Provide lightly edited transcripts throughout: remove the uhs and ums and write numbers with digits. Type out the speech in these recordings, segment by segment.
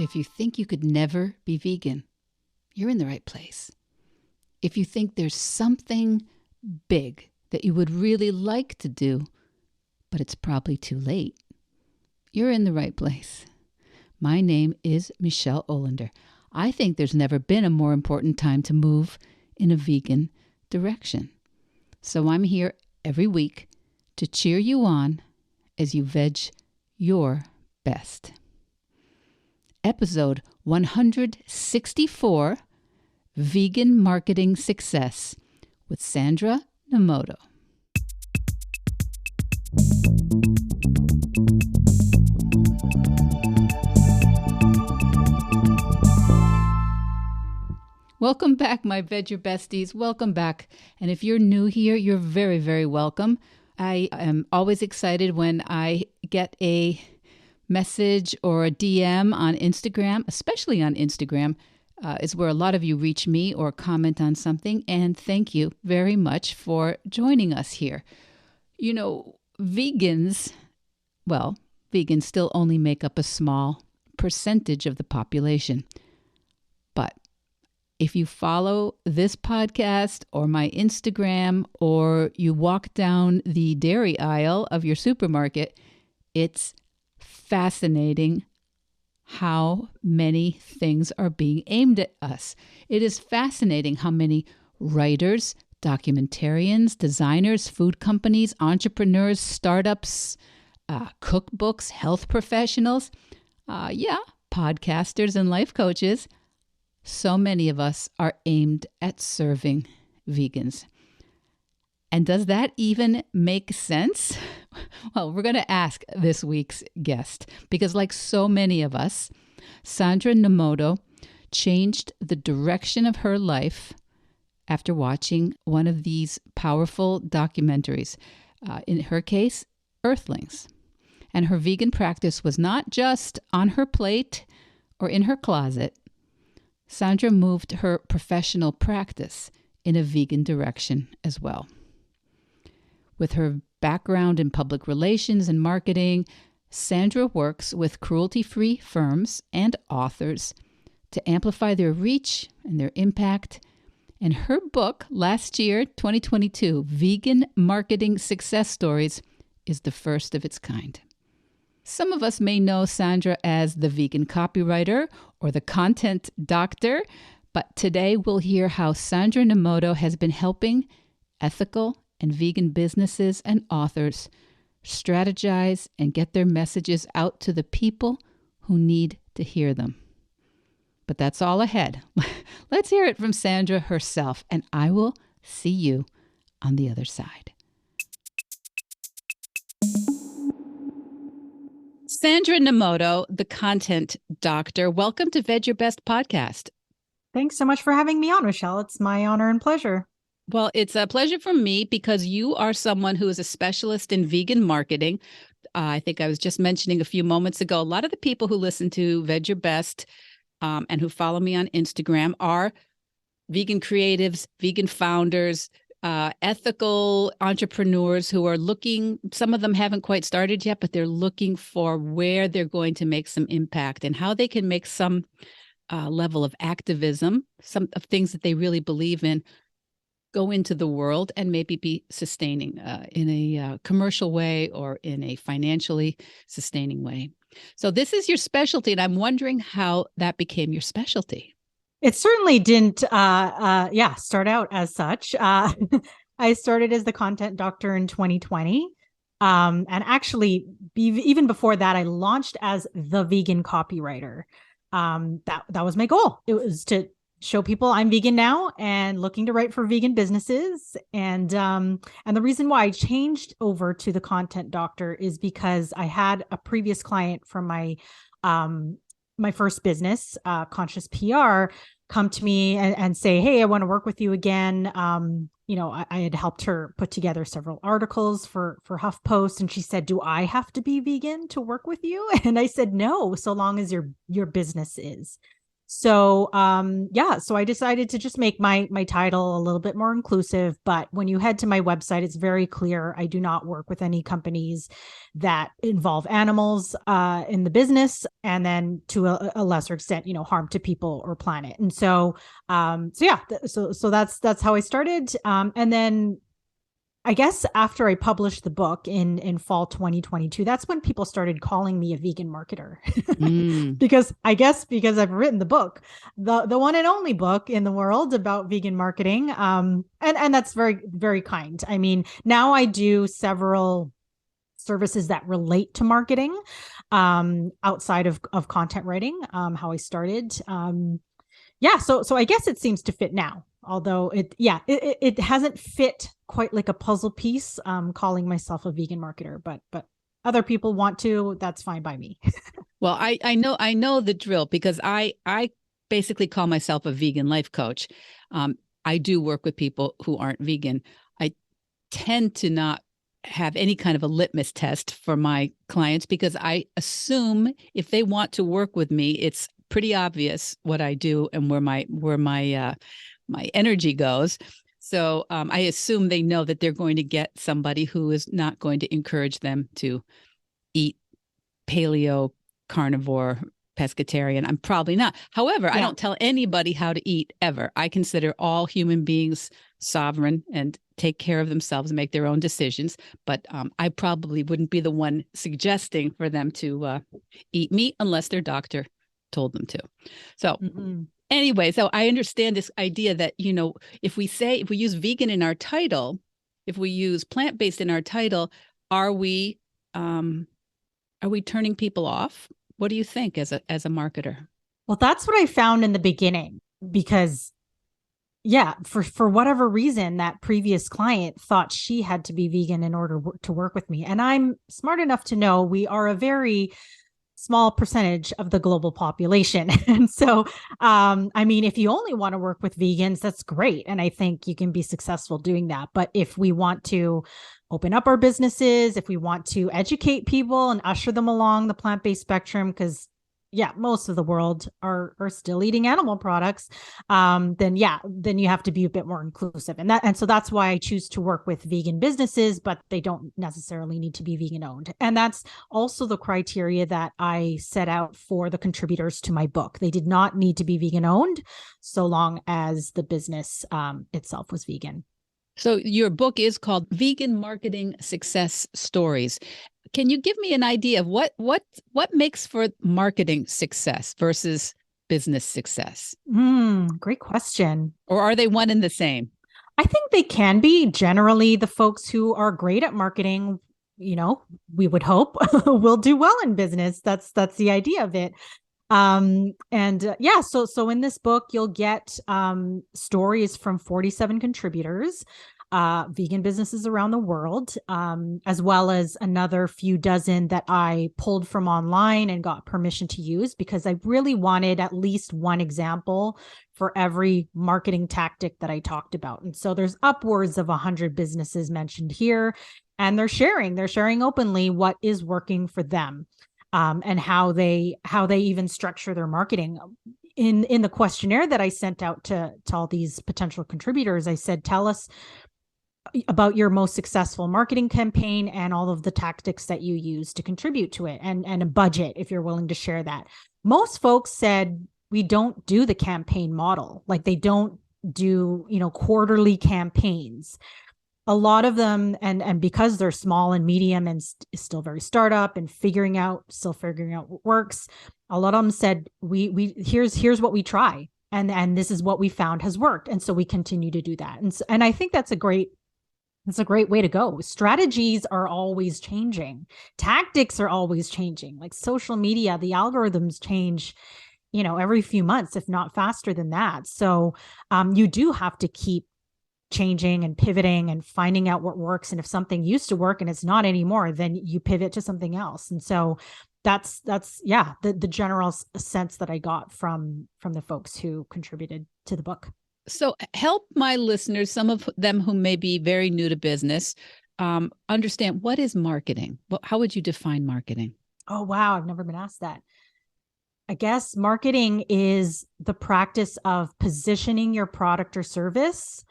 If you think you could never be vegan, you're in the right place. If you think there's something big that you would really like to do, but it's probably too late, you're in the right place. My name is Michelle Olander. I think there's never been a more important time to move in a vegan direction. So I'm here every week to cheer you on as you veg your best. Episode 164, Vegan Marketing Success with Sandra Nomoto. Welcome back, my Veg Your Besties. Welcome back. And if you're new here, you're very, very welcome. I am always excited when I get a message or a DM on Instagram, especially on Instagram, is where a lot of you reach me or comment on something. And thank you very much for joining us here. You know, vegans still only make up a small percentage of the population. But if you follow this podcast or my Instagram, or you walk down the dairy aisle of your supermarket, it's fascinating how many things are being aimed at us. It is fascinating how many writers, documentarians, designers, food companies, entrepreneurs, startups, cookbooks, health professionals, podcasters and life coaches. So many of us are aimed at serving vegans. And does that even make sense? Well, we're going to ask this week's guest because, like so many of us, Sandra Nomoto changed the direction of her life after watching one of these powerful documentaries. In her case, Earthlings. And her vegan practice was not just on her plate or in her closet. Sandra moved her professional practice in a vegan direction as well. With her background in public relations and marketing, Sandra works with cruelty-free firms and authors to amplify their reach and their impact. And her book, last year, 2022, Vegan Marketing Success Stories, is the first of its kind. Some of us may know Sandra as the vegan copywriter or the content doctor, but today we'll hear how Sandra Nomoto has been helping ethical and vegan businesses and authors strategize and get their messages out to the people who need to hear them. But that's all ahead. Let's hear it from Sandra herself, and I will see you on the other side. Sandra Nomoto, the content doctor. Welcome to Veg Your Best podcast. Thanks so much for having me on, Michelle. It's my honor and pleasure. Well, it's a pleasure for me because you are someone who is a specialist in vegan marketing. I think I was just mentioning a few moments ago, a lot of the people who listen to Veg Your Best and who follow me on Instagram are vegan creatives, vegan founders, ethical entrepreneurs who are looking, some of them haven't quite started yet, but they're looking for where they're going to make some impact and how they can make some level of activism, some of things that they really believe in, go into the world and maybe be sustaining in a commercial way or in a financially sustaining way. So this is your specialty, and I'm wondering how that became your specialty. It certainly didn't start out as such. I started as the content doctor in 2020. And actually, even before that, I launched as the vegan copywriter. That was my goal. It was to show people I'm vegan now and looking to write for vegan businesses. And the reason why I changed over to the content doctor is because I had a previous client from my first business, Conscious PR, come to me and say, hey, I want to work with you again. I had helped her put together several articles for HuffPost. And she said, do I have to be vegan to work with you? And I said, no, so long as your business is. So so I decided to just make my title a little bit more inclusive. But when you head to my website, it's very clear I do not work with any companies that involve animals in the business, and then to a lesser extent, harm to people or planet. And so that's how I started. And then I guess after I published the book in fall 2022, that's when people started calling me a vegan marketer. Mm. because I've written the book, the one and only book in the world about vegan marketing. And that's very, very kind. I mean, now I do several services that relate to marketing outside of content writing, how I started. So I guess it seems to fit now, although it hasn't fit quite like a puzzle piece, calling myself a vegan marketer, but other people want to, that's fine by me. Well, I know the drill, because I basically call myself a vegan life coach. I do work with people who aren't vegan. I tend to not have any kind of a litmus test for my clients, because I assume if they want to work with me, it's pretty obvious what I do and where my energy goes. So I assume they know that they're going to get somebody who is not going to encourage them to eat paleo, carnivore, pescatarian. I'm probably not. However, I don't tell anybody how to eat ever. I consider all human beings sovereign and take care of themselves and make their own decisions. But I probably wouldn't be the one suggesting for them to eat meat unless their doctor told them to. So anyway, so I understand this idea that, if we use vegan in our title, if we use plant-based in our title, are we turning people off? What do you think as a marketer? Well, that's what I found in the beginning, because for whatever reason, that previous client thought she had to be vegan in order to work with me. And I'm smart enough to know we are a very small percentage of the global population. And so, I mean, if you only want to work with vegans, that's great. And I think you can be successful doing that. But if we want to open up our businesses, if we want to educate people and usher them along the plant-based spectrum, because most of the world are still eating animal products, then you have to be a bit more inclusive. And so that's why I choose to work with vegan businesses, but they don't necessarily need to be vegan owned. And that's also the criteria that I set out for the contributors to my book. They did not need to be vegan owned, so long as the business itself was vegan. So your book is called Vegan Marketing Success Stories. Can you give me an idea of what makes for marketing success versus business success? Great question. Or are they one and the same? I think they can be. Generally, the folks who are great at marketing, we would hope will do well in business. That's the idea of it. So in this book, you'll get stories from 47 contributors, vegan businesses around the world, as well as another few dozen that I pulled from online and got permission to use, because I really wanted at least one example for every marketing tactic that I talked about. And so there's upwards of 100 businesses mentioned here, and they're sharing openly what is working for them. And how they even structure their marketing. In the questionnaire that I sent out to all these potential contributors, I said, tell us about your most successful marketing campaign and all of the tactics that you use to contribute to it, and a budget if you're willing to share that. Most folks said, we don't do the campaign model. Like, they don't do, quarterly campaigns. A lot of them, and because they're small and medium and still very startup and still figuring out what works, a lot of them said, here's what we try, and this is what we found has worked, and so we continue to do that. And I think that's a great way to go. Strategies are always changing, tactics are always changing. Like social media, the algorithms change, every few months, if not faster than that. So you do have to keep changing and pivoting and finding out what works. And if something used to work and it's not anymore, then you pivot to something else. And so that's the general sense that I got from the folks who contributed to the book. So help my listeners, some of them who may be very new to business, understand, what is marketing? Well, how would you define marketing? Oh, wow. I've never been asked that. I guess marketing is the practice of positioning your product or service,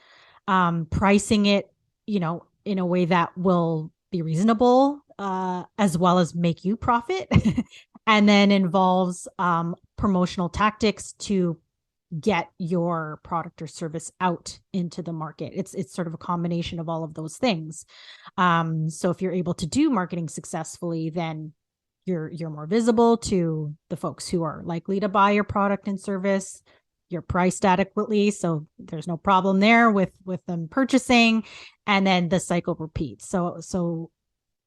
pricing it, in a way that will be reasonable, as well as make you profit, and then involves promotional tactics to get your product or service out into the market. It's sort of a combination of all of those things. So if you're able to do marketing successfully, then you're more visible to the folks who are likely to buy your product and service. You're priced adequately, so there's no problem there with them purchasing, and then the cycle repeats. So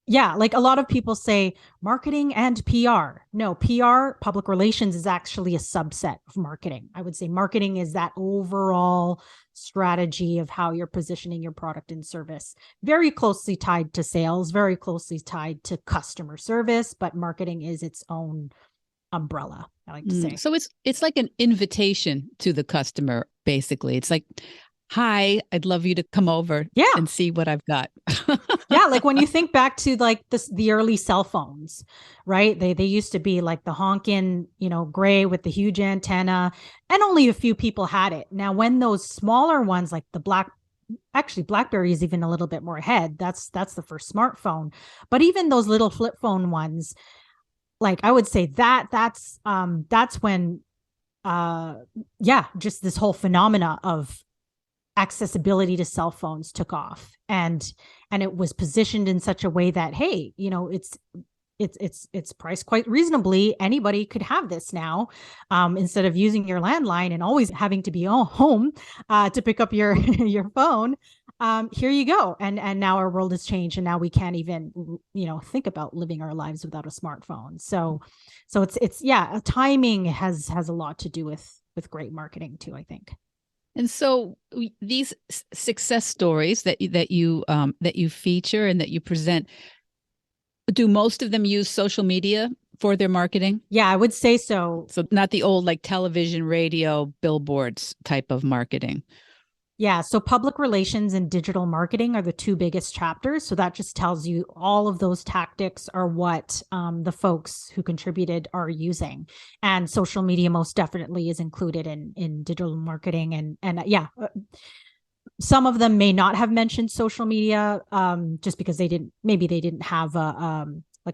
yeah, like a lot of people say marketing and PR. No, PR, public relations, is actually a subset of marketing. I would say marketing is that overall strategy of how you're positioning your product and service, very closely tied to sales, very closely tied to customer service, but marketing is its own umbrella, I like to say. So it's like an invitation to the customer, basically. It's like, hi, I'd love you to come over and see what I've got. Yeah, like when you think back to like the early cell phones, right? They used to be like the honkin', gray with the huge antenna, and only a few people had it. Now, when those smaller ones, like actually BlackBerry is even a little bit more ahead. That's the first smartphone. But even those little flip phone ones, like I would say that's when just this whole phenomena of accessibility to cell phones took off, and it was positioned in such a way that, hey, it's priced quite reasonably. Anybody could have this now, instead of using your landline and always having to be home to pick up your your phone. Here you go. And now our world has changed, and now we can't even think about living our lives without a smartphone. So it's timing has a lot to do with great marketing too, I think. And so these success stories that you feature and that you present, do most of them use social media for their marketing? Yeah, I would say so. So not the old like television, radio, billboards type of marketing. Yeah, so public relations and digital marketing are the two biggest chapters. So that just tells you all of those tactics are what the folks who contributed are using. And social media most definitely is included in digital marketing. And some of them may not have mentioned social media, just because they didn't have a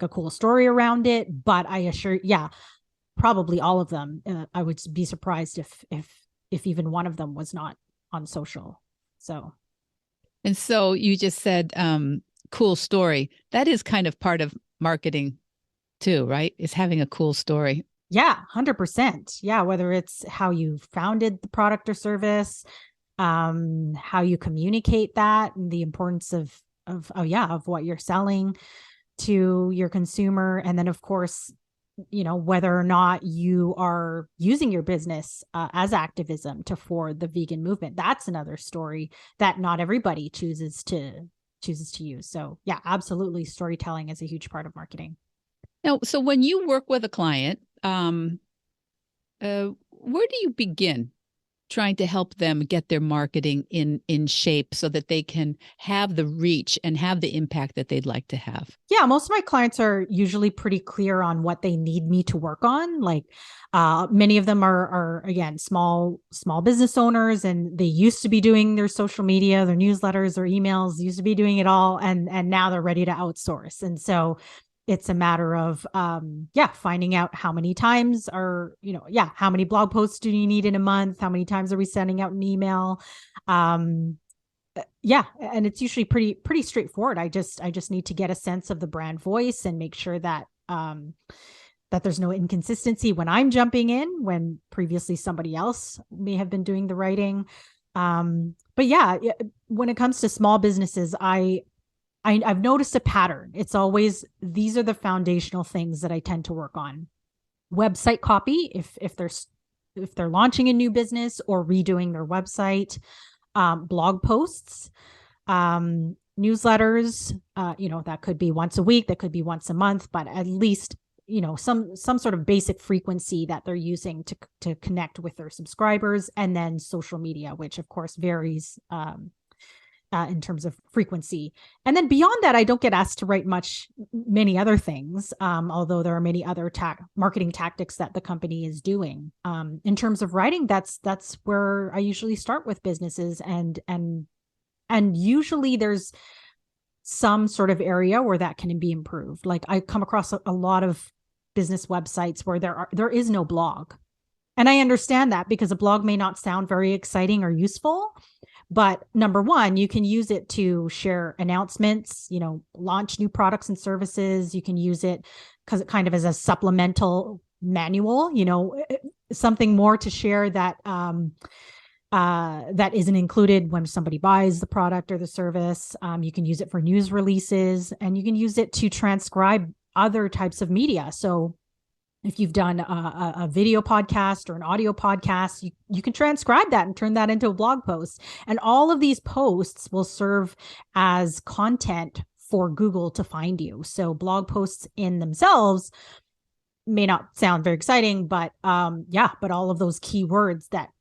cool story around it. But I assure, probably all of them. I would be surprised if even one of them was not on social. And so you just said cool story. That is kind of part of marketing too, right? Is having a cool story. Yeah, 100%. Yeah, whether it's how you founded the product or service, how you communicate that, and the importance of what you're selling to your consumer, and then of course, whether or not you are using your business as activism for the vegan movement. That's another story that not everybody chooses to use. So yeah, absolutely, storytelling is a huge part of marketing. Now, so when you work with a client, where do you begin trying to help them get their marketing in shape so that they can have the reach and have the impact that they'd like to have? Yeah, most of my clients are usually pretty clear on what they need me to work on. Like many of them are again small business owners, and they used to be doing their social media, their newsletters, their emails, used to be doing it all, and now they're ready to outsource. And so it's a matter of finding out how many times how many blog posts do you need in a month? How many times are we sending out an email? And it's usually pretty straightforward. I just need to get a sense of the brand voice and make sure that that there's no inconsistency when I'm jumping in, when previously somebody else may have been doing the writing. But yeah, when it comes to small businesses, I've noticed a pattern. It's always, these are the foundational things that I tend to work on. Website copy, if they're launching a new business or redoing their website, blog posts, newsletters, that could be once a week, that could be once a month, but at least, some sort of basic frequency that they're using to connect with their subscribers, and then social media, which of course varies in terms of frequency. And then beyond that, I don't get asked to write many other things, although there are many other marketing tactics that the company is doing. In terms of writing, that's where I usually start with businesses, and usually there's some sort of area where that can be improved. Like I come across a lot of business websites where there is no blog. And I understand that, because a blog may not sound very exciting or useful. But number one, you can use it to share announcements, launch new products and services. You can use it because it kind of as a supplemental manual, something more to share that that isn't included when somebody buys the product or the service. You can use it for news releases, and you can use it to transcribe other types of media. So if you've done a video podcast or an audio podcast, you can transcribe that and turn that into a blog post. And all of these posts will serve as content for Google to find you. So blog posts in themselves may not sound very exciting, but but all of those keywords that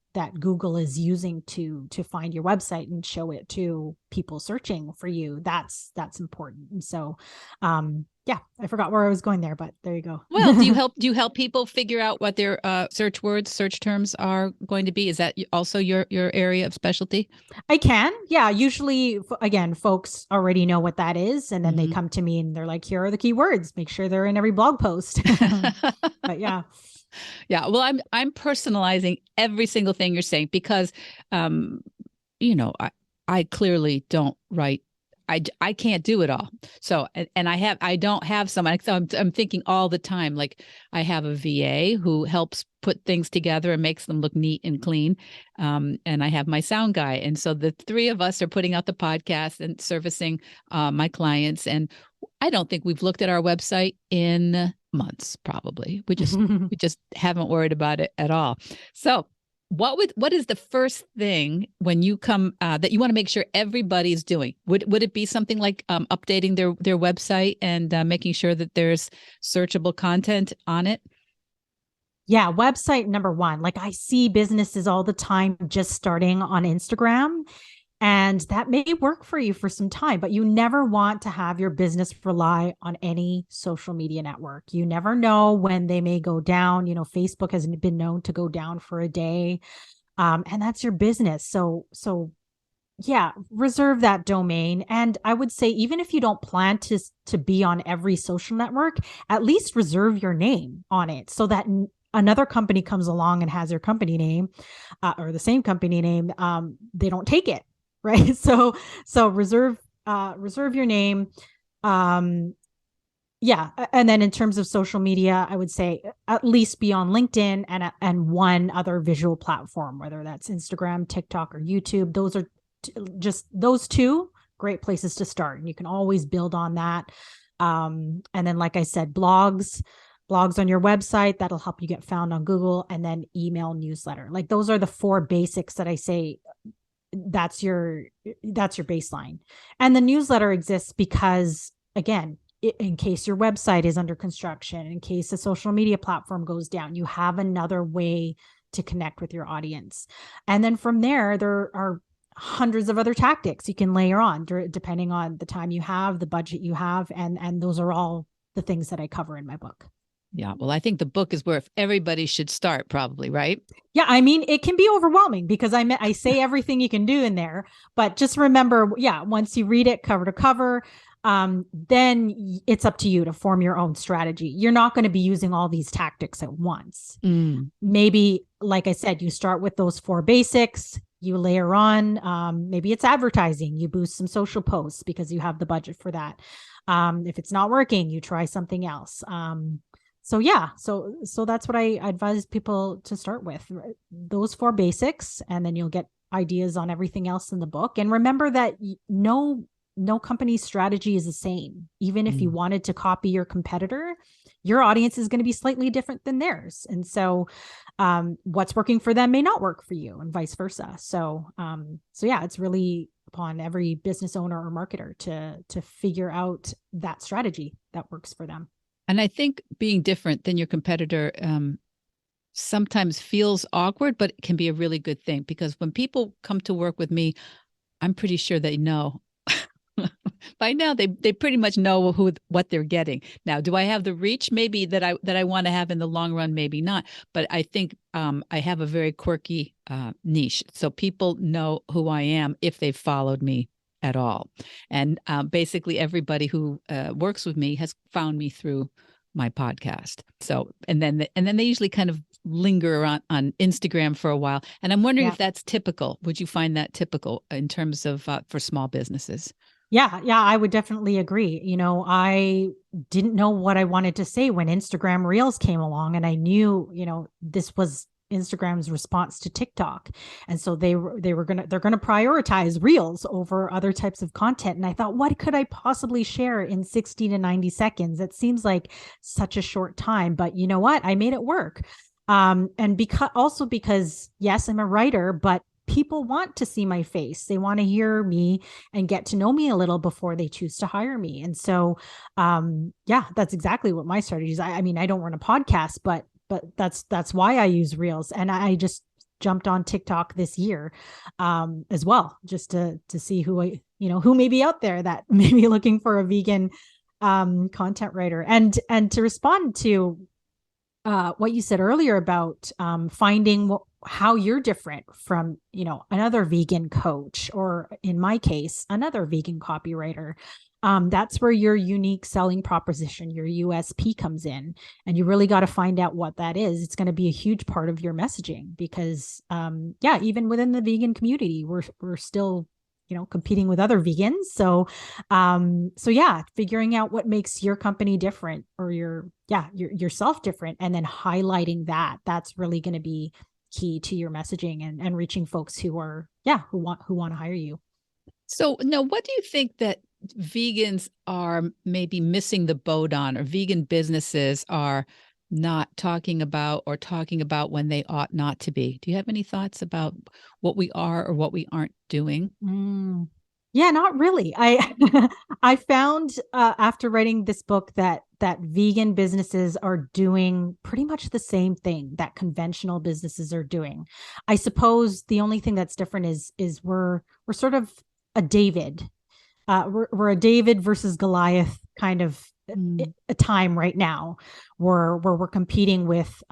Google is using to find your website and show it to people searching for you, that's important. And so I forgot where I was going there, but there you go. Well, do you help people figure out what their search terms are going to be? Is that also your area of specialty? I can. Yeah. Usually, again, folks already know what that is. And then they come to me and they're like, here are the keywords. Make sure they're in every blog post. But yeah. Yeah. Well, I'm personalizing every single thing you're saying, because, I clearly don't write. I can't do it all. So, and I don't have someone. So I'm thinking all the time, like I have a VA who helps put things together and makes them look neat and clean. And I have my sound guy. And so the three of us are putting out the podcast and servicing my clients. And I don't think we've looked at our website in months, probably. We just haven't worried about it at all. So what is the first thing when you come that you want to make sure everybody's doing? Would it be something like updating their website and making sure that there's searchable content on it? Yeah, website number one. Like I see businesses all the time just starting on Instagram, and that may work for you for some time, but you never want to have your business rely on any social media network. You never know when they may go down. Facebook has been known to go down for a day, and that's your business. So yeah, reserve that domain. And I would say, even if you don't plan to be on every social network, at least reserve your name on it, so that another company comes along and has your company name or the same company name, they don't take it. Right. So reserve your name. Yeah. And then in terms of social media, I would say at least be on LinkedIn and one other visual platform, whether that's Instagram, TikTok, or YouTube. Those are just those two great places to start. And you can always build on that. And then, like I said, blogs on your website, that'll help you get found on Google, and then email, newsletter. Like those are the four basics that I say that's your baseline. And the newsletter exists because, again, in case your website is under construction, in case a social media platform goes down, you have another way to connect with your audience. And then from there are hundreds of other tactics you can layer on depending on the time you have, the budget you have, and those are all the things that I cover in my book. Yeah. Well, I think the book is where everybody should start, probably, right? Yeah. I mean, it can be overwhelming because I say everything you can do in there, but just remember, once you read it cover to cover, then it's up to you to form your own strategy. You're not going to be using all these tactics at once. Maybe, like I said, you start with those four basics, you layer on, maybe it's advertising, you boost some social posts because you have the budget for that. If it's not working, you try something else. So that's what I advise people to start with, those four basics, and then you'll get ideas on everything else in the book. And remember that no company's strategy is the same. Even if you wanted to copy your competitor, your audience is going to be slightly different than theirs. And so what's working for them may not work for you, and vice versa. So it's really upon every business owner or marketer to figure out that strategy that works for them. And I think being different than your competitor sometimes feels awkward, but it can be a really good thing, because when people come to work with me, I'm pretty sure they know. By now, they pretty much know what they're getting. Now, do I have the reach maybe that I want to have in the long run? Maybe not. But I think I have a very quirky niche, so people know who I am if they've followed me at all. And basically, everybody who works with me has found me through my podcast. So, and then they usually kind of linger on Instagram for a while. And I'm wondering if that's typical. Would you find that typical in terms of for small businesses? Yeah, I would definitely agree. I didn't know what I wanted to say when Instagram Reels came along, and I knew, this was Instagram's response to TikTok. And so they're going to prioritize Reels over other types of content. And I thought, what could I possibly share in 60 to 90 seconds? It seems like such a short time, but you know what? I made it work. And because yes, I'm a writer, but people want to see my face. They want to hear me and get to know me a little before they choose to hire me. And so, that's exactly what my strategy is. I mean, I don't run a podcast, but that's why I use Reels. And I just jumped on TikTok this year, as well, just to see who may be out there that may be looking for a vegan, content writer. And to respond to, what you said earlier about, finding how you're different from, another vegan coach, or in my case, another vegan copywriter. That's where your unique selling proposition, your USP, comes in. And you really got to find out what that is. It's going to be a huge part of your messaging because, even within the vegan community, we're still, competing with other vegans. So figuring out what makes your company different, or yourself different, and then highlighting that's really going to be key to your messaging and reaching folks who want to hire you. So now, what do you think that vegans are maybe missing the boat on, or vegan businesses are not talking about, or talking about when they ought not to be? Do you have any thoughts about what we are or what we aren't doing? Yeah, not really. I found, after writing this book that vegan businesses are doing pretty much the same thing that conventional businesses are doing. I suppose the only thing that's different is we're sort of a David. We're a David versus Goliath kind of a time right now, where we're competing with,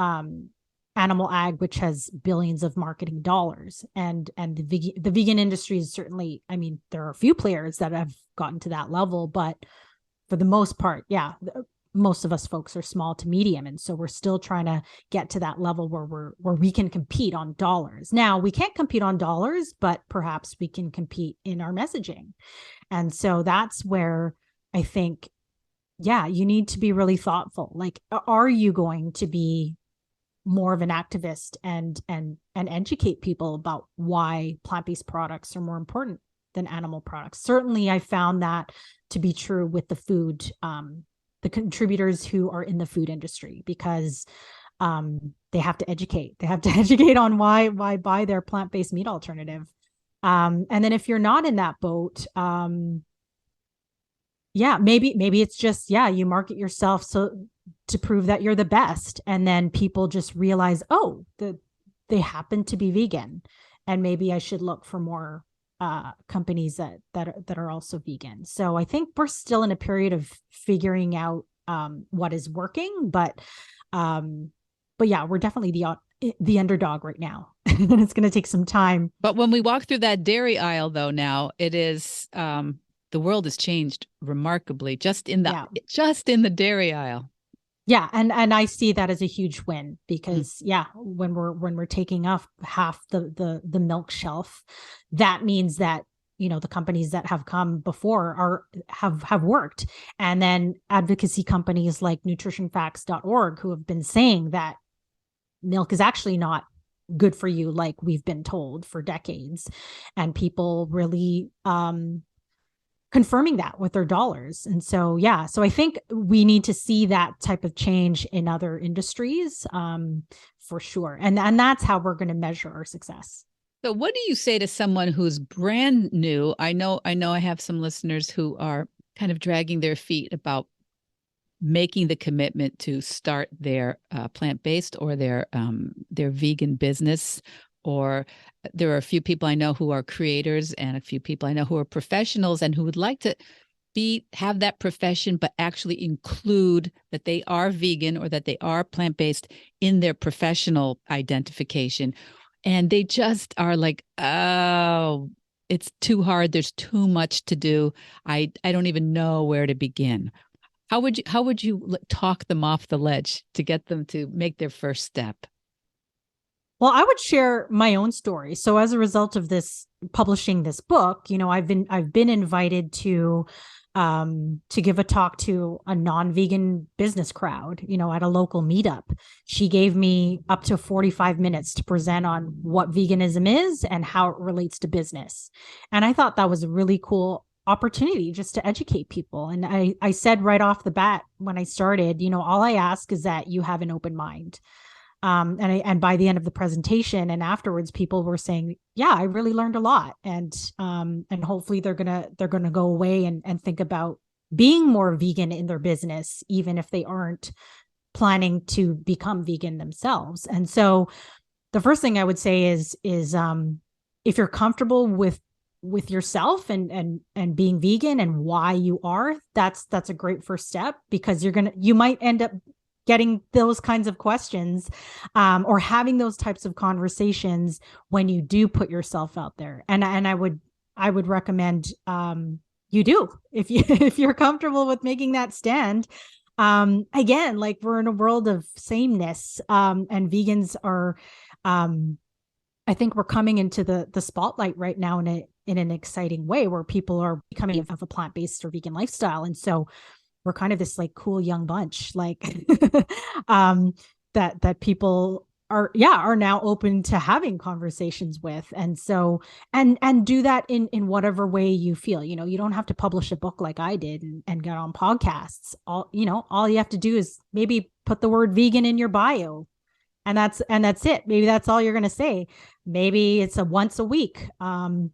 animal ag, which has billions of marketing dollars, and the vegan industry is certainly, I mean, there are a few players that have gotten to that level, but for the most part, most of us folks are small to medium, and so we're still trying to get to that level where we can compete on dollars. Now, we can't compete on dollars, but perhaps we can compete in our messaging. And so that's where I think, you need to be really thoughtful. Like, are you going to be more of an activist and educate people about why plant-based products are more important than animal products? Certainly, I found that to be true with the food, the contributors who are in the food industry, because they have to educate. They have to educate on why buy their plant-based meat alternative. And then if you're not in that boat, maybe it's just, you market yourself so to prove that you're the best. And then people just realize, they happen to be vegan, and maybe I should look for more companies that are also vegan. So I think we're still in a period of figuring out what is working, but we're definitely the underdog right now. And it's going to take some time. But when we walk through that dairy aisle, though, now it is, the world has changed remarkably just in the dairy aisle. Yeah. And I see that as a huge win, because when we're taking off half the milk shelf, that means that, the companies that have come before have worked. And then advocacy companies like nutritionfacts.org, who have been saying that milk is actually not good for you, like we've been told for decades. And people really, confirming that with their dollars. And so, so I think we need to see that type of change in other industries, for sure. And that's how we're going to measure our success. So what do you say to someone who's brand new? I know I have some listeners who are kind of dragging their feet about making the commitment to start their plant-based or their vegan business. or there are a few people I know who are creators and a few people I know who are professionals and who would like to have that profession, but actually include that they are vegan or that they are plant-based in their professional identification. And they just are like, oh, it's too hard. There's too much to do. I don't even know where to begin. How would you talk them off the ledge to get them to make their first step? Well, I would share my own story. So as a result of this publishing this book, I've been invited to give a talk to a non-vegan business crowd, at a local meetup. She gave me up to 45 minutes to present on what veganism is and how it relates to business. And I thought that was a really cool opportunity just to educate people. And I said right off the bat when I started, all I ask is that you have an open mind. And by the end of the presentation and afterwards, people were saying, yeah, I really learned a lot. And hopefully they're gonna go away and think about being more vegan in their business, even if they aren't planning to become vegan themselves. And so the first thing I would say is if you're comfortable with yourself and being vegan and why you are, that's a great first step, because you might end up getting those kinds of questions, or having those types of conversations when you do put yourself out there. And I would recommend you do, if you're comfortable with making that stand. Again, like, we're in a world of sameness, and vegans are, I think we're coming into the spotlight right now in an exciting way, where people are becoming of a plant-based or vegan lifestyle. And so we're kind of this like cool young bunch, like that people are now open to having conversations with. And so and do that in whatever way you feel. You don't have to publish a book like I did and get on podcasts. All you have to do is maybe put the word vegan in your bio, and that's it. Maybe that's all you're going to say. Maybe it's a once a week on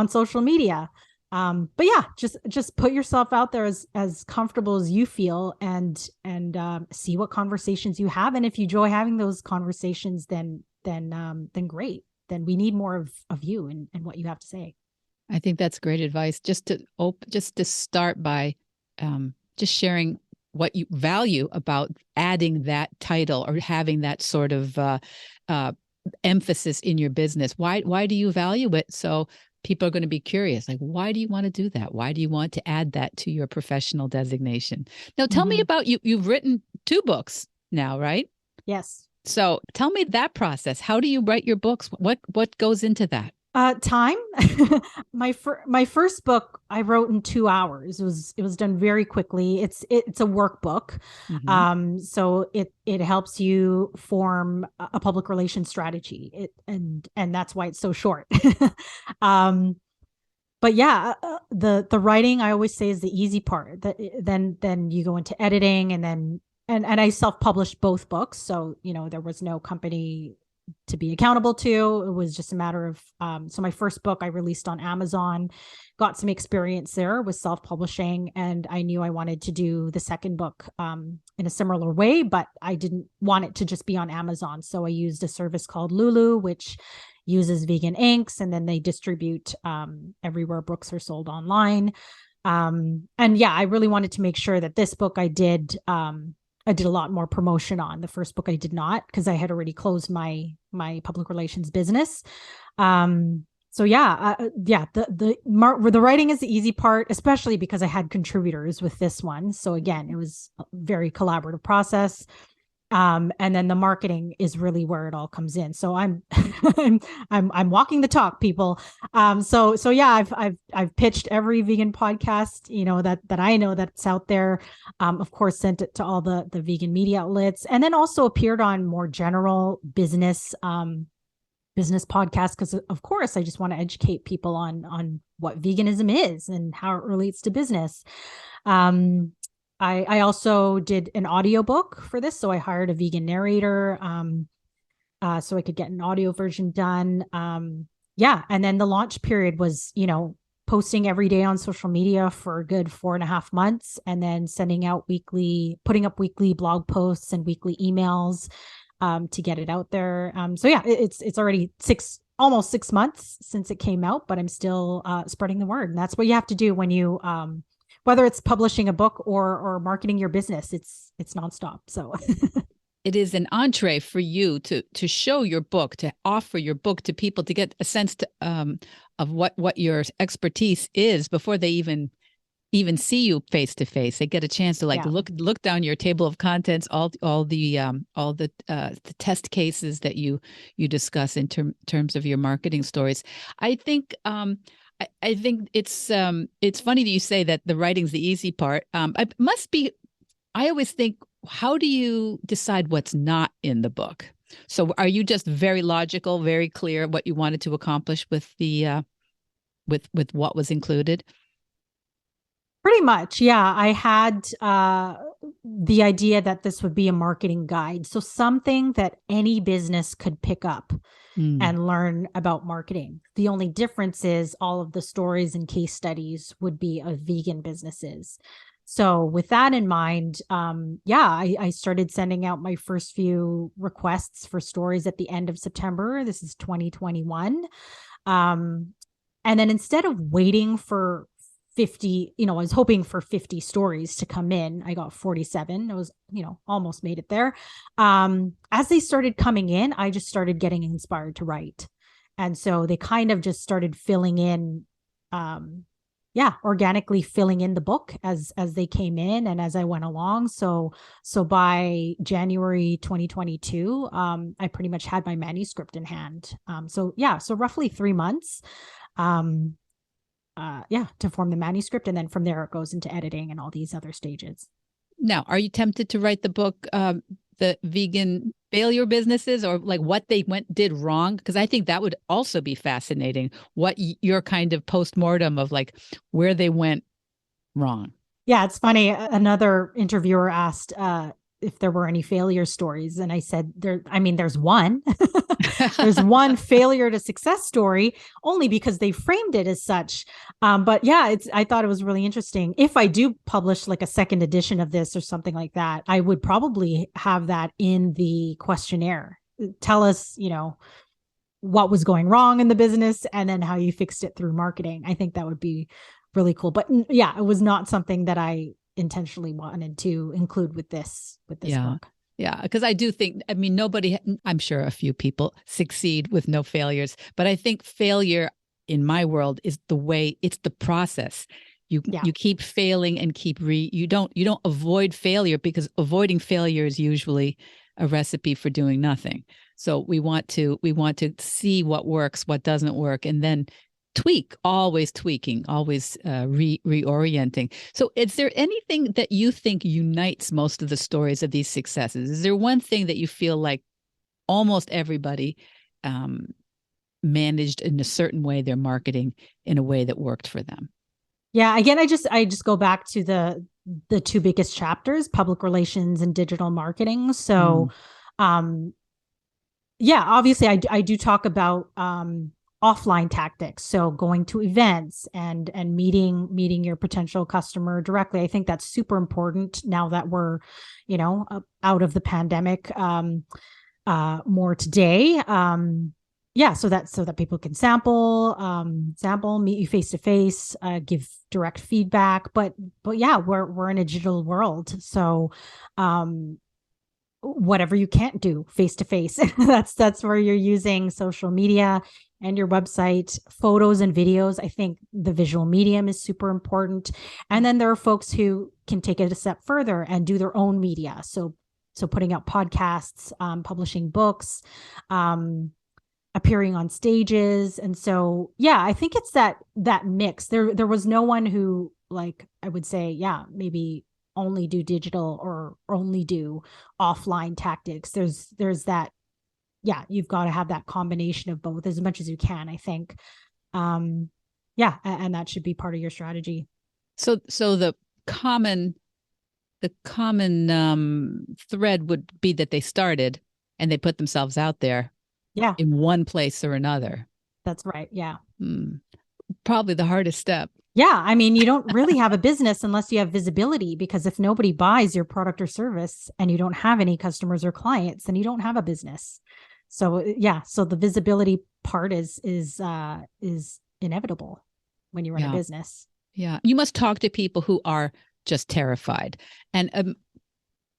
social media. But yeah, just put yourself out there as comfortable as you feel, and see what conversations you have. And if you enjoy having those conversations, then great. Then we need more of you and what you have to say. I think that's great advice. Just to start by just sharing what you value about adding that title or having that sort of emphasis in your business. Why do you value it? So people are going to be curious, like, why do you want to do that? Why do you want to add that to your professional designation? Now, tell me about you. You've written 2 books now, right? Yes. So tell me that process. How do you write your books? What goes into that? Time. My first book I wrote in 2 hours. It was done very quickly. It's a workbook. Mm-hmm. So it helps you form a public relations strategy. And that's why it's so short. But yeah, the writing, I always say, is the easy part. Then you go into editing, and then and I self-published both books. So, there was no company to be accountable to. It was just a matter of, so my first book I released on Amazon, got some experience there with self-publishing, and I knew I wanted to do the second book in a similar way, but I didn't want it to just be on Amazon. So I used a service called Lulu, which uses vegan inks, and then they distribute everywhere books are sold online. And yeah, I really wanted to make sure that this book I did a lot more promotion on. The first book I did not, because I had already closed my public relations business. So yeah, the writing is the easy part, especially because I had contributors with this one. So again, it was a very collaborative process. And then the marketing is really where it all comes in. So I'm I'm walking the talk, people. So yeah, I've pitched every vegan podcast, that I know that's out there. Of course, sent it to all the vegan media outlets, and then also appeared on more general business podcasts, because of course I just want to educate people on what veganism is and how it relates to business. I also did an audiobook for this. So I hired a vegan narrator so I could get an audio version done. Yeah. And then the launch period was, posting every day on social media for a good 4.5 months, and then putting up weekly blog posts and weekly emails. to get it out there. So yeah, it's already almost 6 months since it came out, but I'm still spreading the word. And that's what you have to do when you whether it's publishing a book or marketing your business. It's nonstop. So it is an entree for you to show your book, to offer your book to people, to get a sense of what your expertise is before they even see you face to face. They get a chance to look down your table of contents, all the test cases that you discuss in terms of your marketing stories. I think I think it's funny that you say that the writing's the easy part. It must be. I always think, how do you decide what's not in the book? So are you just very logical, very clear what you wanted to accomplish with the with what was included? Pretty much, yeah. I had the idea that this would be a marketing guide, so something that any business could pick up and learn about marketing. The only difference is all of the stories and case studies would be of vegan businesses. So with that in mind, I started sending out my first few requests for stories at the end of September. This is 2021. And then instead of waiting for 50, I was hoping for 50 stories to come in. I got 47. I was, almost made it there. As they started coming in, I just started getting inspired to write. And so they kind of just started filling in, organically filling in the book as they came in and as I went along. So by January 2022, I pretty much had my manuscript in hand. So roughly 3 months. To form the manuscript. And then from there, it goes into editing and all these other stages. Now, are you tempted to write the book, the vegan failure businesses, or like what they did wrong? Because I think that would also be fascinating. What your kind of postmortem of like where they went wrong. Yeah, it's funny. Another interviewer asked if there were any failure stories. And I said, there's one. There's one failure to success story, only because they framed it as such. But yeah, I thought it was really interesting. If I do publish like a second edition of this or something like that, I would probably have that in the questionnaire. Tell us, what was going wrong in the business and then how you fixed it through marketing. I think that would be really cool. But yeah, it was not something that I intentionally wanted to include with this book. Yeah, because I do think, nobody, I'm sure a few people succeed with no failures, but I think failure in my world is it's the process. You keep failing and you don't avoid failure, because avoiding failure is usually a recipe for doing nothing. So we want to see what works, what doesn't work, and then always tweaking, always reorienting. So is there anything that you think unites most of the stories of these successes? Is there one thing that you feel like almost everybody managed in a certain way their marketing in a way that worked for them? Yeah, again, I just go back to the two biggest chapters, public relations and digital marketing. So obviously I do talk about offline tactics, so going to events and meeting your potential customer directly. I think that's super important now that we're out of the pandemic more today. So that people can sample, meet you face to face, give direct feedback. But yeah, we're in a digital world, so whatever you can't do face to face, that's where you're using social media and your website, photos and videos. I think the visual medium is super important. And then there are folks who can take it a step further and do their own media. So putting out podcasts, publishing books, appearing on stages. And so, yeah, I think it's that mix. There was no one who, like, I would say, maybe only do digital or only do offline tactics. There's that, you've got to have that combination of both as much as you can, I think. And that should be part of your strategy. So the common thread would be that they started and they put themselves out there in one place or another. That's right. Yeah. probably the hardest step. Yeah, I mean, you don't really have a business unless you have visibility, because if nobody buys your product or service and you don't have any customers or clients, then you don't have a business. So yeah, so the visibility part is inevitable when you run a Yeah. business. Yeah. You must talk to people who are just terrified. And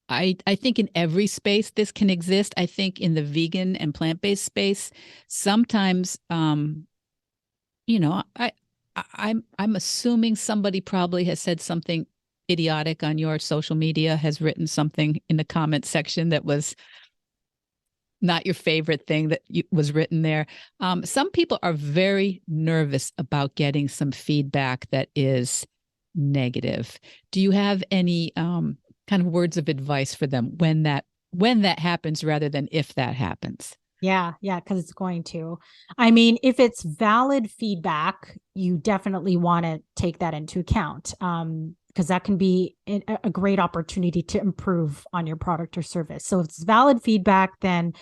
I think in every space this can exist. I think in the vegan and plant-based space, sometimes you know, I'm assuming somebody probably has said something idiotic on your social media, has written something in the comment section that was not your favorite thing that was written there. Some people are very nervous about getting some feedback that is negative. Do you have any kind of words of advice for them when that happens rather than if that happens? Yeah, yeah, because it's going to. I mean, if it's valid feedback, you definitely want to take that into account, because that can be a great opportunity to improve on your product or service. So if it's valid feedback, then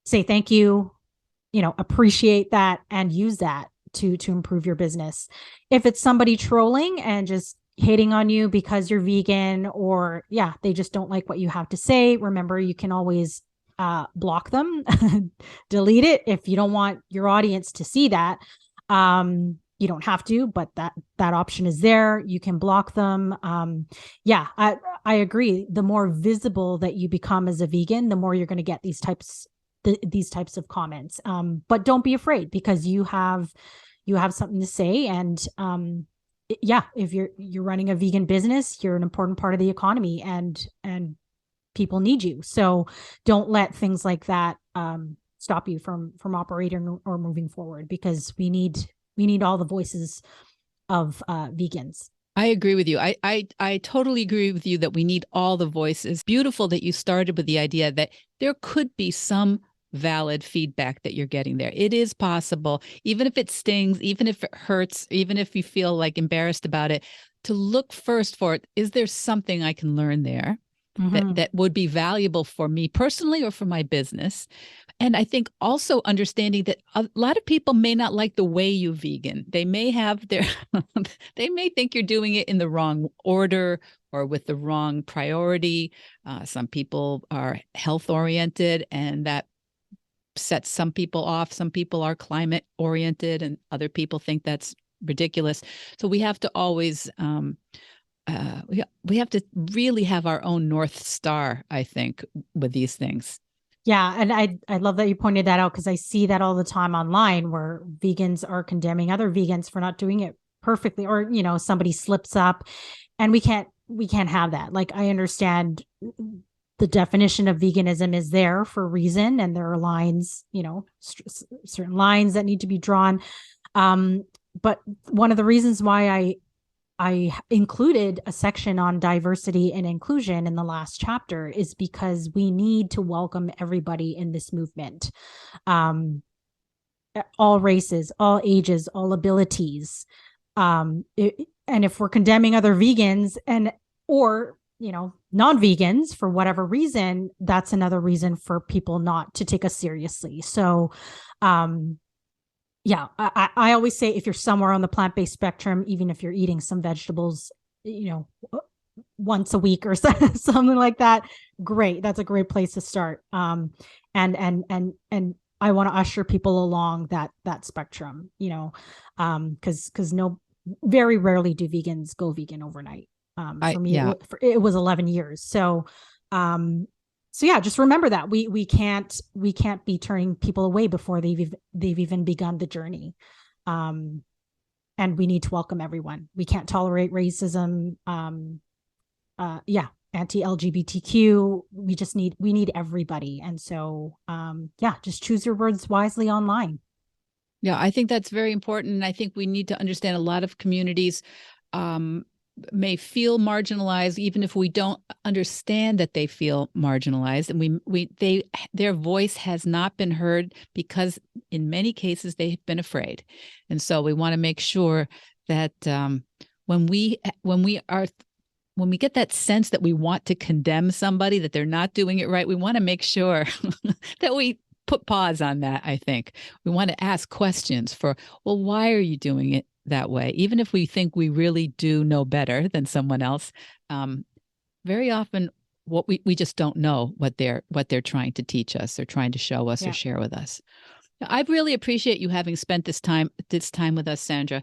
say thank you, appreciate that and use that to improve your business. If it's somebody trolling and just hating on you because you're vegan, or yeah, they just don't like what you have to say, remember, you can always block them, delete it if you don't want your audience to see that. You don't have to, but that option is there. You can block them. Yeah, I agree. The more visible that you become as a vegan, the more you're going to get these types of comments. But don't be afraid, because you have something to say. And yeah, if you're running a vegan business, you're an important part of the economy, and people need you. So don't let things like that stop you from operating or moving forward, because we need all the voices of vegans. I agree with you. I totally agree with you that we need all the voices. Beautiful that you started with the idea that there could be some valid feedback that you're getting there. It is possible, even if it stings, even if it hurts, even if you feel like embarrassed about it, to look first for it. Is there something I can learn there that would be valuable for me personally or for my business? And I think also understanding that a lot of people may not like the way you vegan. They may have their, they may think you're doing it in the wrong order or with the wrong priority. Some people are health oriented, and that sets some people off. Some people are climate oriented, and other people think that's ridiculous. So we have to always, we have to really have our own North Star, I think, with these things. Yeah, and I love that you pointed that out, because I see that all the time online, where vegans are condemning other vegans for not doing it perfectly, or somebody slips up, and we can't have that. Like, I understand the definition of veganism is there for a reason, and there are lines, certain lines that need to be drawn. But one of the reasons why I included a section on diversity and inclusion in the last chapter is because we need to welcome everybody in this movement. All races, all ages, all abilities. And if we're condemning other vegans or non-vegans for whatever reason, that's another reason for people not to take us seriously. So yeah, I always say, if you're somewhere on the plant-based spectrum, even if you're eating some vegetables, once a week or something like that, great. That's a great place to start. And I want to usher people along that spectrum, because very rarely do vegans go vegan overnight. For me, Yeah. it was 11 years. So yeah, just remember that we can't be turning people away before they've even begun the journey. And we need to welcome everyone. We can't tolerate racism. Yeah, anti-LGBTQ. We need everybody. And so yeah, just choose your words wisely online. Yeah, I think that's very important. And I think we need to understand a lot of communities may feel marginalized, even if we don't understand that they feel marginalized, and their voice has not been heard because in many cases they've been afraid. And so we want to make sure that when we get that sense that we want to condemn somebody, that they're not doing it right, we want to make sure that we put pause on that. I think we want to ask questions for, well, why are you doing it that way. Even if we think we really do know better than someone else, very often what we just don't know what they're trying to teach us or trying to show us or share with us. I really appreciate you having spent this time with us, Sandra.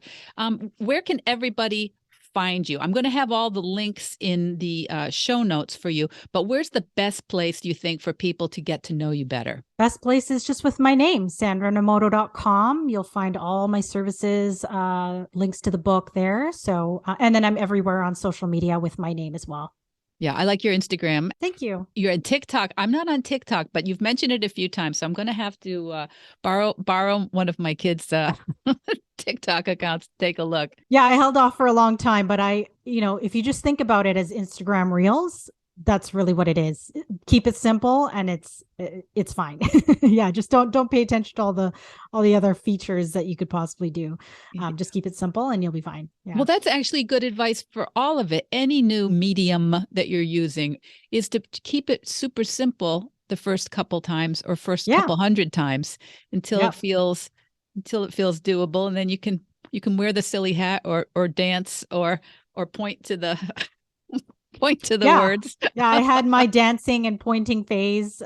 Where can everybody find you? I'm going to have all the links in the show notes for you, but where's the best place, do you think, for people to get to know you better? Best place is just with my name, sandranomoto.com. You'll find all my services, links to the book there. So, and then I'm everywhere on social media with my name as well. Yeah, I like your Instagram. Thank you. You're on TikTok. I'm not on TikTok, but you've mentioned it a few times, so I'm going to have to borrow one of my kids' TikTok accounts to take a look. Yeah, I held off for a long time, but if you just think about it as Instagram Reels, that's really what it is. Keep it simple, and it's fine. Yeah, just don't pay attention to all the other features that you could possibly do. Just keep it simple, and you'll be fine. Yeah. Well, that's actually good advice for all of it. Any new medium that you're using is to keep it super simple the first couple times or couple hundred times until it feels doable, and then you can wear the silly hat or dance or point to the words. Yeah, I had my dancing and pointing phase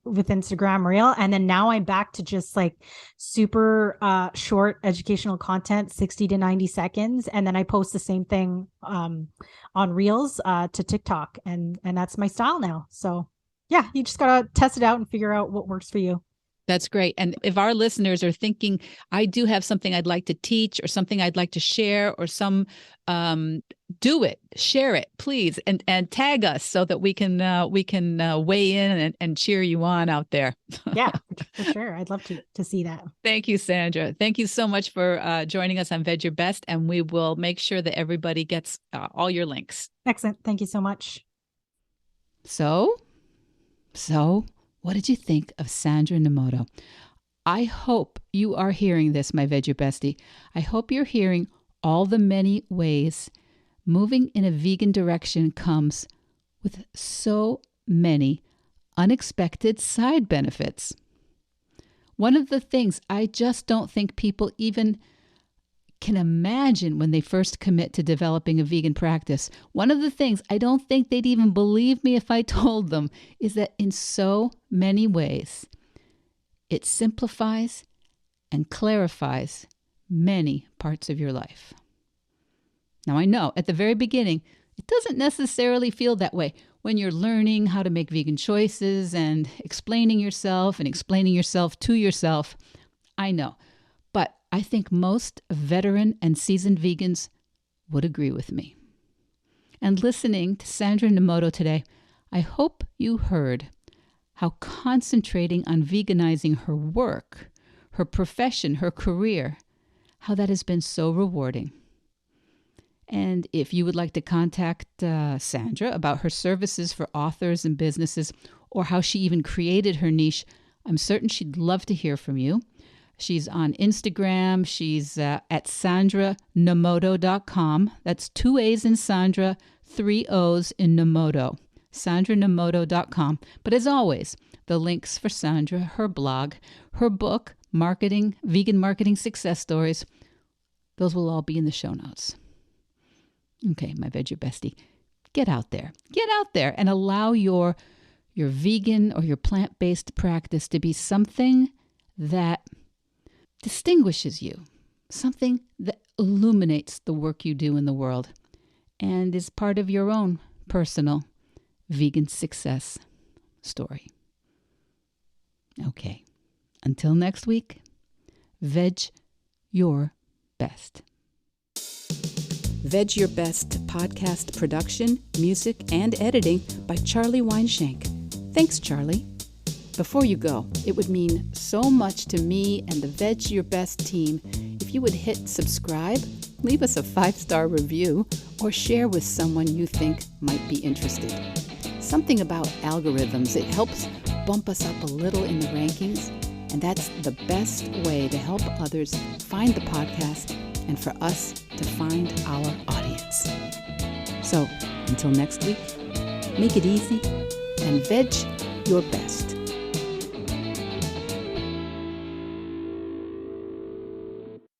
with Instagram Reel, and then now I'm back to just like super short educational content, 60 to 90 seconds, and then I post the same thing on Reels to TikTok, and that's my style now. So yeah, you just gotta test it out and figure out what works for you. That's great. And if our listeners are thinking, I do have something I'd like to teach or something I'd like to share or do it, share it, please, and tag us so that we can weigh in and cheer you on out there. Yeah, for sure. I'd love to see that. Thank you, Sandra. Thank you so much for joining us on Veg Your Best, and we will make sure that everybody gets all your links. Excellent. Thank you so much. So what did you think of Sandra Nomoto? I hope you are hearing this, my Veg Your Bestie. I hope you're hearing all the many ways moving in a vegan direction comes with so many unexpected side benefits. One of the things I just don't think people even can imagine when they first commit to developing a vegan practice, one of the things I don't think they'd even believe me if I told them, is that in so many ways, it simplifies and clarifies many parts of your life. Now, I know at the very beginning, it doesn't necessarily feel that way when you're learning how to make vegan choices and explaining yourself to yourself. I know. But I think most veteran and seasoned vegans would agree with me. And listening to Sandra Nomoto today, I hope you heard how concentrating on veganizing her work, her profession, her career, how that has been so rewarding. And if you would like to contact Sandra about her services for authors and businesses, or how she even created her niche, I'm certain she'd love to hear from you. She's on Instagram. She's at sandranomoto.com. That's 2 A's in Sandra, 3 O's in Nomoto. sandranomoto.com. But as always, the links for Sandra, her blog, her book, Vegan Marketing Success Stories, those will all be in the show notes. Okay, my Veg Your Bestie, get out there and allow your vegan or your plant-based practice to be something that distinguishes you, something that illuminates the work you do in the world and is part of your own personal vegan success story. Okay, until next week, Veg Your Best. Veg Your Best podcast production, music, and editing by Charlie Weinshank. Thanks, Charlie. Before you go, it would mean so much to me and the Veg Your Best team if you would hit subscribe, leave us a 5-star review, or share with someone you think might be interested. Something about algorithms, it helps bump us up a little in the rankings, and that's the best way to help others find the podcast and for us to find our audience. So, until next week, make it easy and veg your best.